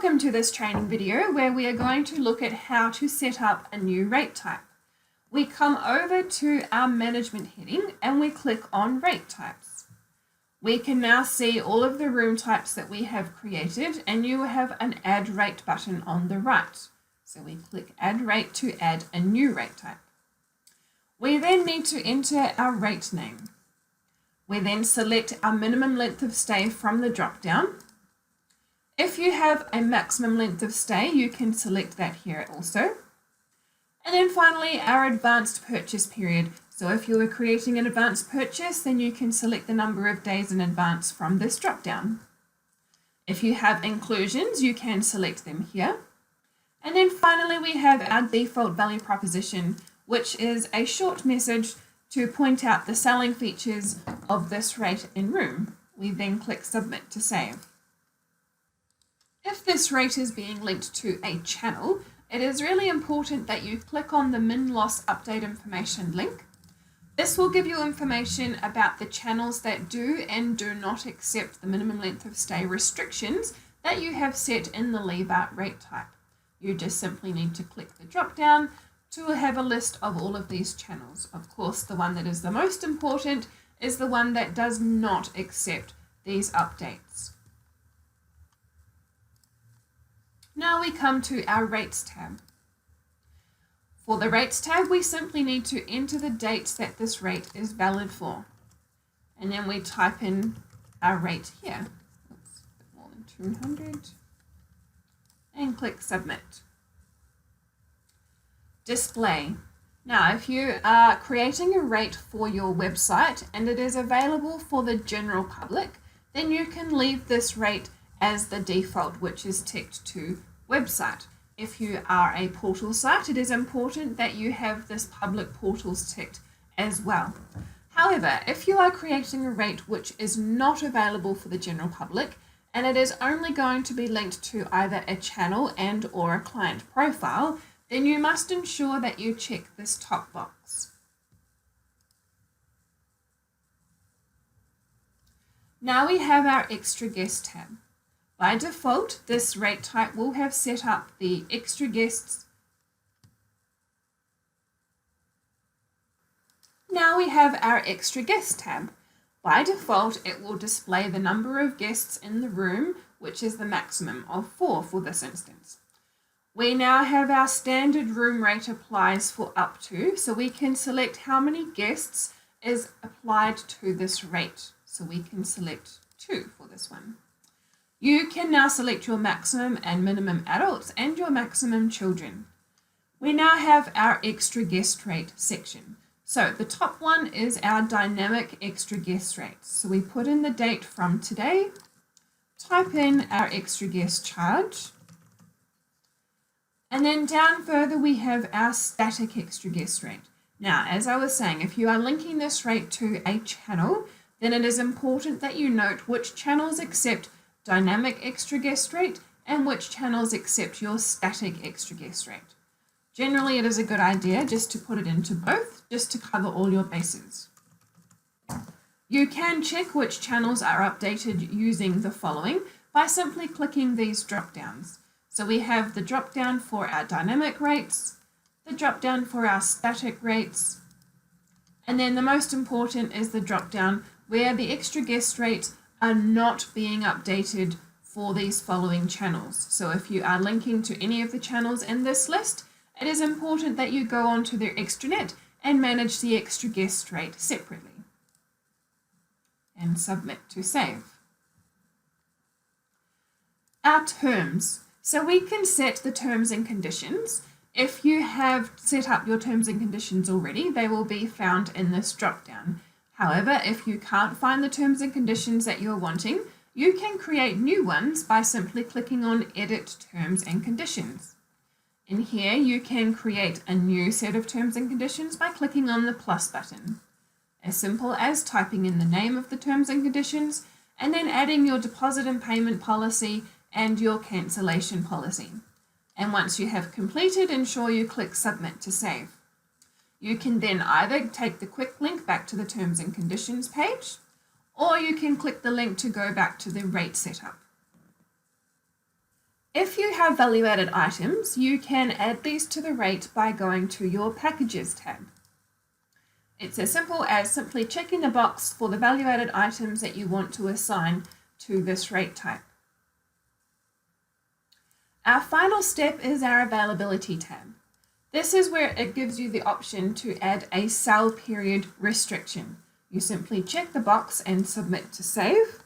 Welcome to this training video where we are going to look at how to set up a new rate type. We come over to our management heading and we click on rate types. We can now see all of the room types that we have created, and you will have an add rate button on the right. So we click add rate to add a new rate type. We then need to enter our rate name. We then select our minimum length of stay from the drop down. If you have a maximum length of stay, you can select that here also. And then finally, our advanced purchase period. So if you are creating an advanced purchase, then you can select the number of days in advance from this drop down. If you have inclusions, you can select them here. And then finally, we have our default value proposition, which is a short message to point out the selling features of this rate in room. We then click submit to save. If this rate is being linked to a channel, it is really important that you click on the min-loss update information link. This will give you information about the channels that do and do not accept the minimum length of stay restrictions that you have set in the Levart rate type. You just simply need to click the drop down to have a list of all of these channels. Of course, the one that is the most important is the one that does not accept these updates. Now we come to our Rates tab. For the Rates tab, we simply need to enter the dates that this rate is valid for. And then we type in our rate here. Oops, a bit more than 200. And click Submit. Display. Now, if you are creating a rate for your website and it is available for the general public, then you can leave this rate as the default, which is ticked to website. If you are a portal site, it is important that you have this public portals ticked as well. However, if you are creating a rate which is not available for the general public and it is only going to be linked to either a channel and or a client profile, then you must ensure that you check this top box. Now we have our extra guest tab. By default, this rate type will have set up the extra guests. Now we have our extra guest tab. By default, it will display the number of guests in the room, which is the maximum of 4 for this instance. We now have our standard room rate applies for up to, so we can select how many guests is applied to this rate. So we can select 2 for this one. You can now select your maximum and minimum adults and your maximum children. We now have our extra guest rate section. So the top one is our dynamic extra guest rates. So we put in the date from today, type in our extra guest charge, and then down further we have our static extra guest rate. Now, as I was saying, if you are linking this rate to a channel, then it is important that you note which channels accept dynamic extra guest rate and which channels accept your static extra guest rate. Generally, it is a good idea just to put it into both, just to cover all your bases. You can check which channels are updated using the following by simply clicking these drop downs. So we have the drop down for our dynamic rates, the drop down for our static rates, and then the most important is the drop down where the extra guest rates are not being updated for these following channels. So if you are linking to any of the channels in this list, it is important that you go onto their extranet and manage the extra guest rate separately. And submit to save. Our terms. So we can set the terms and conditions. If you have set up your terms and conditions already, they will be found in this drop down. However, if you can't find the terms and conditions that you're wanting, you can create new ones by simply clicking on Edit Terms and Conditions. In here, you can create a new set of terms and conditions by clicking on the plus button. As simple as typing in the name of the terms and conditions and then adding your deposit and payment policy and your cancellation policy. And once you have completed, ensure you click Submit to save. You can then either take the quick link back to the terms and conditions page, or you can click the link to go back to the rate setup. If you have value-added items, you can add these to the rate by going to your Packages tab. It's as simple as simply checking the box for the value-added items that you want to assign to this rate type. Our final step is our Availability tab. This is where it gives you the option to add a sale period restriction. You simply check the box and submit to save.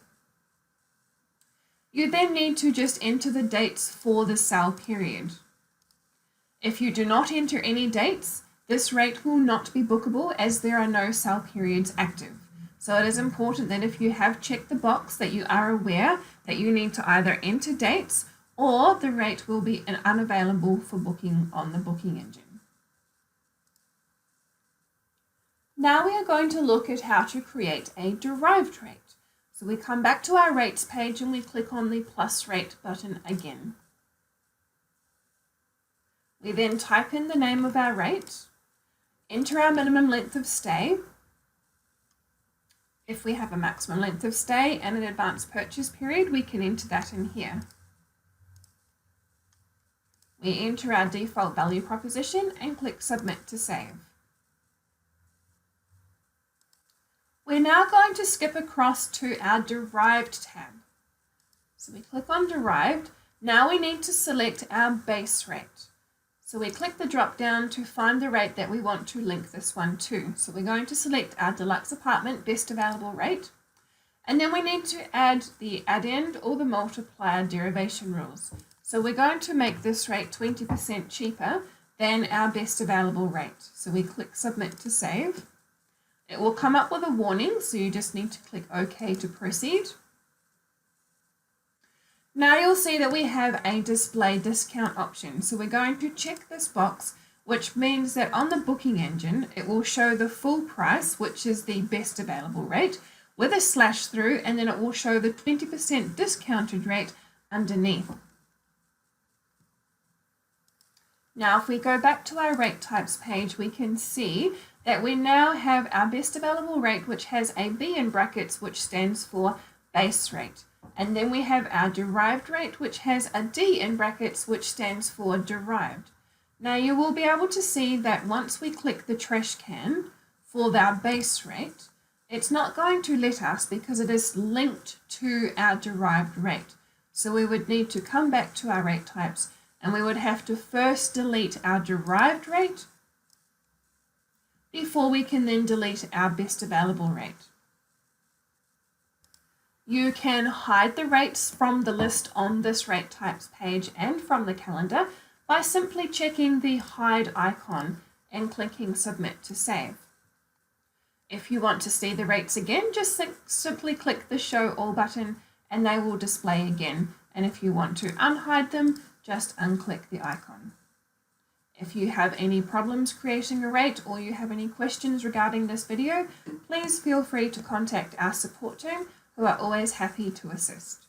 You then need to just enter the dates for the sale period. If you do not enter any dates, this rate will not be bookable as there are no sale periods active. So it is important that if you have checked the box that you are aware that you need to either enter dates or the rate will be unavailable for booking on the booking engine. Now we are going to look at how to create a derived rate. So we come back to our rates page and we click on the plus rate button again. We then type in the name of our rate, enter our minimum length of stay. If we have a maximum length of stay and an advanced purchase period, we can enter that in here. We enter our default value proposition and click Submit to save. We're now going to skip across to our Derived tab. So we click on Derived. Now we need to select our base rate. So we click the drop down to find the rate that we want to link this one to. So we're going to select our deluxe apartment best available rate. And then we need to add the addend or the multiplier derivation rules. So we're going to make this rate 20% cheaper than our best available rate. So we click Submit to save. It will come up with a warning, so you just need to click OK to proceed. Now you'll see that we have a display discount option. So we're going to check this box, which means that on the booking engine, it will show the full price, which is the best available rate, with a slash through, and then it will show the 20% discounted rate underneath. Now, if we go back to our rate types page, we can see that we now have our best available rate, which has a B in brackets, which stands for base rate. And then we have our derived rate, which has a D in brackets, which stands for derived. Now you will be able to see that once we click the trash can for our base rate, it's not going to let us because it is linked to our derived rate. So we would need to come back to our rate types and we would have to first delete our derived rate before we can then delete our best available rate. You can hide the rates from the list on this rate types page and from the calendar by simply checking the hide icon and clicking Submit to save. If you want to see the rates again, just simply click the Show All button and they will display again. And if you want to unhide them, just unclick the icon. If you have any problems creating a rate or you have any questions regarding this video, please feel free to contact our support team who are always happy to assist.